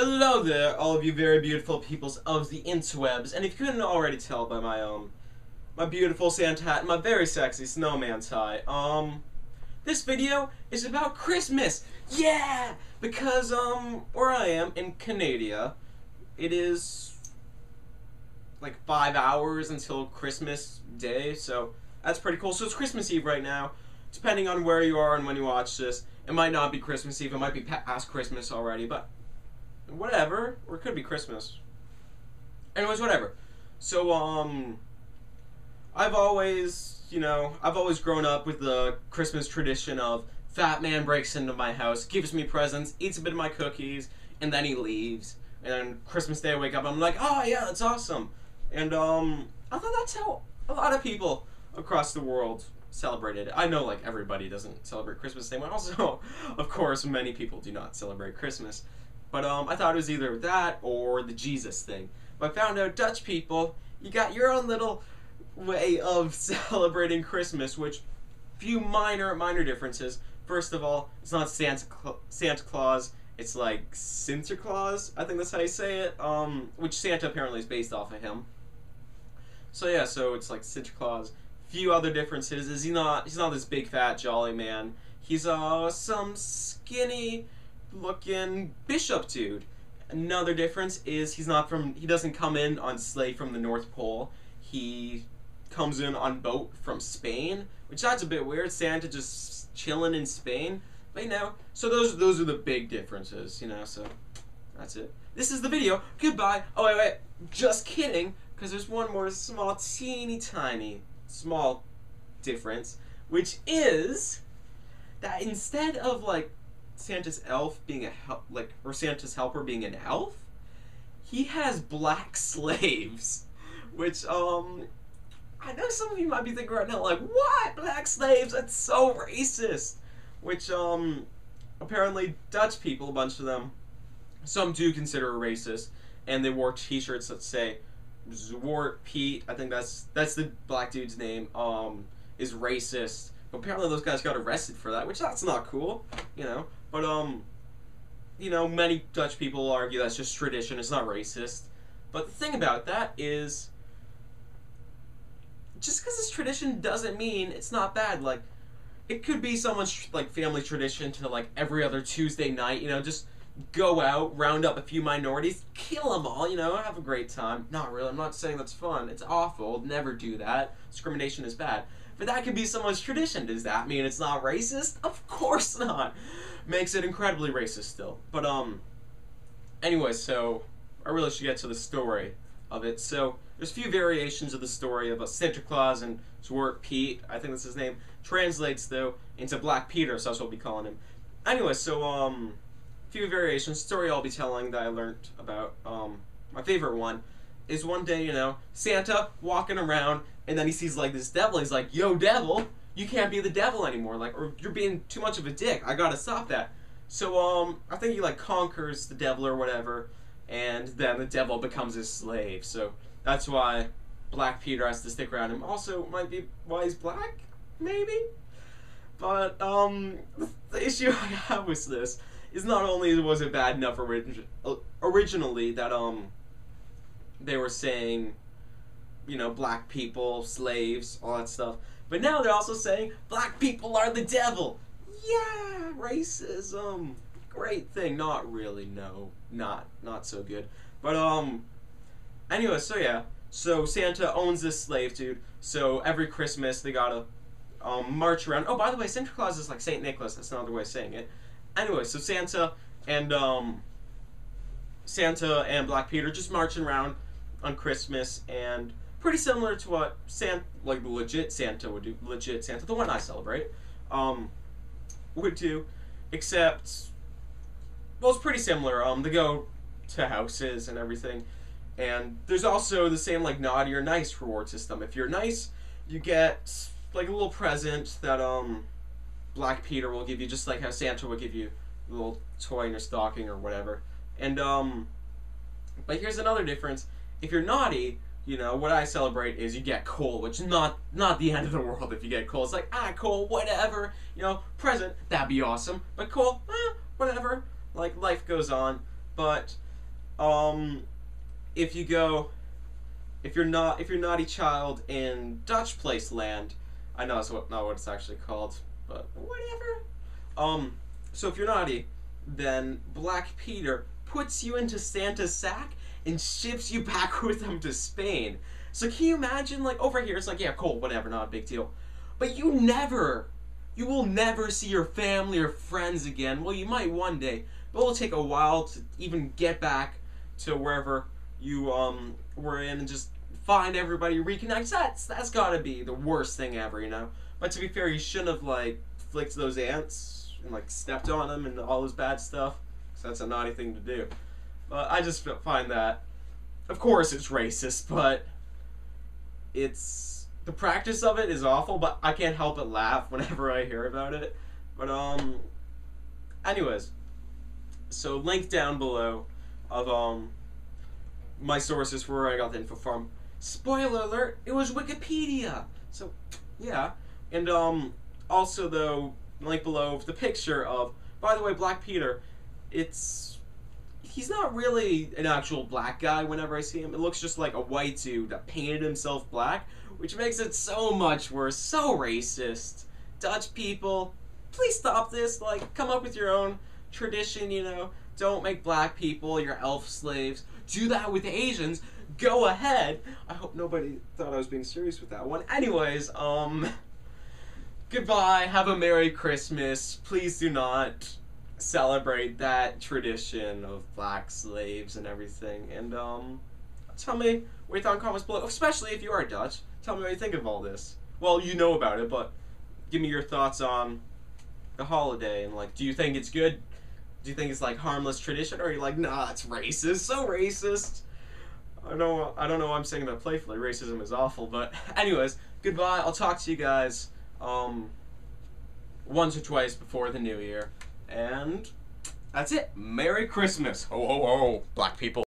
Hello there, all of you very beautiful peoples of the interwebs, and if you couldn't already tell by my beautiful Santa hat and my very sexy snowman tie, this video is about Christmas! Yeah! Because, where I am, in Canada, it is like 5 hours until Christmas Day, so that's pretty cool. So it's Christmas Eve right now. Depending on where you are and when you watch this, it might not be Christmas Eve, it might be past Christmas already, but whatever, or it could be Christmas. Anyways, whatever. So, I've always grown up with the Christmas tradition of Fat Man breaks into my house, gives me presents, eats a bit of my cookies, and then he leaves. And then Christmas Day I wake up, I'm like, oh yeah, that's awesome. And, I thought that's how a lot of people across the world celebrated it. I know, like, everybody doesn't celebrate Christmas the same way. Also, of course, many people do not celebrate Christmas. But I thought it was either that or the Jesus thing. But I found out Dutch people, you got your own little way of celebrating Christmas, which few minor differences. First of all, it's not Santa Claus, it's like Sinterklaas, I think that's how you say it, which Santa apparently is based off of him. So yeah, so it's like Sinterklaas. Few other differences is he's not this big fat jolly man. He's some skinny looking bishop dude. Another difference is he doesn't come in on sleigh from the North Pole. He comes in on boat from Spain, which that's a bit weird. Santa just chilling in Spain. But so those are the big differences, so that's it. This is the video. Goodbye. Oh wait, just kidding, because there's one more small, teeny tiny, small difference, which is that instead of like Santa's elf being or Santa's helper being an elf, he has black slaves, which I know some of you might be thinking right now like, what? Black slaves? That's so racist. Which apparently Dutch people, a bunch of them, some do consider racist, and they wore t-shirts that say Zwart Piet, I think that's the black dude's name, is racist. Apparently those guys got arrested for that, which that's not cool, But, many Dutch people argue that's just tradition, it's not racist. But the thing about that is, just because it's tradition doesn't mean it's not bad. Like, it could be someone's, like, family tradition to, like, every other Tuesday night, just go out, round up a few minorities, kill them all, have a great time. Not really, I'm not saying that's fun. It's awful. Never do that. Discrimination is bad. But that could be someone's tradition. Does that mean it's not racist? Of course not. Makes it incredibly racist still. But, anyway, so I really should get to the story of it. So, there's a few variations of the story of Santa Claus and Zwart Piet, I think that's his name, translates, though, into Black Peter, so that's what we'll be calling him. Anyway, so, few variations. Story I'll be telling that I learned about. My favorite one is one day, Santa walking around, and then he sees like this devil. He's like, "Yo, devil, you can't be the devil anymore. Like, or you're being too much of a dick. I gotta stop that." So, I think he like conquers the devil or whatever, and then the devil becomes his slave. So that's why Black Peter has to stick around him. Also, might be why he's black, maybe. But the issue I have with this is not only was it bad enough originally that they were saying, black people, slaves, all that stuff, but now they're also saying black people are the devil. Yeah, racism. Great thing. Not really, no. Not so good. But anyway, so yeah. So Santa owns this slave dude, so every Christmas they gotta march around. Oh, by the way, Santa Claus is like Saint Nicholas, that's another way of saying it. Anyway, so Santa and Black Peter just marching around on Christmas, and pretty similar to what like the legit Santa would do, the one I celebrate, would do, except, well, it's pretty similar. They go to houses and everything, and there's also the same like naughty or nice reward system. If you're nice, you get like a little present that Black Peter will give you, just like how Santa would give you a little toy in your stocking or whatever. And, but here's another difference. If you're naughty, what I celebrate is you get coal, which is not the end of the world if you get coal. It's like, coal, whatever, present, that'd be awesome. But coal, whatever. Like, life goes on. But if you're naughty child in Dutch Place Land, I know that's not what it's actually called, but whatever. So if you're naughty, then Black Peter puts you into Santa's sack and ships you back with him to Spain. So can you imagine, like, over here, it's like, yeah, cool, whatever, not a big deal. But you will never see your family or friends again. Well, you might one day, but it'll take a while to even get back to wherever you, were in and just find everybody, reconnect. That's gotta be the worst thing ever, you know? But to be fair, you shouldn't have, like, flicked those ants and, like, stepped on them and all this bad stuff. So that's a naughty thing to do. But I just find that, of course it's racist, but the practice of it is awful, but I can't help but laugh whenever I hear about it. But, anyways, so link down below of, my sources for where I got the info from. Spoiler alert, it was Wikipedia! So, yeah. And, also, though, link below the picture of, by the way, Black Peter, he's not really an actual black guy whenever I see him. It looks just like a white dude that painted himself black, which makes it so much worse. So racist. Dutch people, please stop this. Like, come up with your own tradition, you know. Don't make black people your elf slaves. Do that with Asians. Go ahead. I hope nobody thought I was being serious with that one. Anyways, goodbye. Have a Merry Christmas. Please do not celebrate that tradition of black slaves and everything. And, tell me what you thought in comments below, especially if you are Dutch. Tell me what you think of all this. Well, you know about it, but give me your thoughts on the holiday, and, like, do you think it's good? Do you think it's, like, harmless tradition, or are you like, nah, it's racist, so racist? I don't know why I'm saying that playfully. Racism is awful, but anyways, goodbye. I'll talk to you guys, once or twice before the new year. And that's it. Merry Christmas. Ho, ho, ho, black people.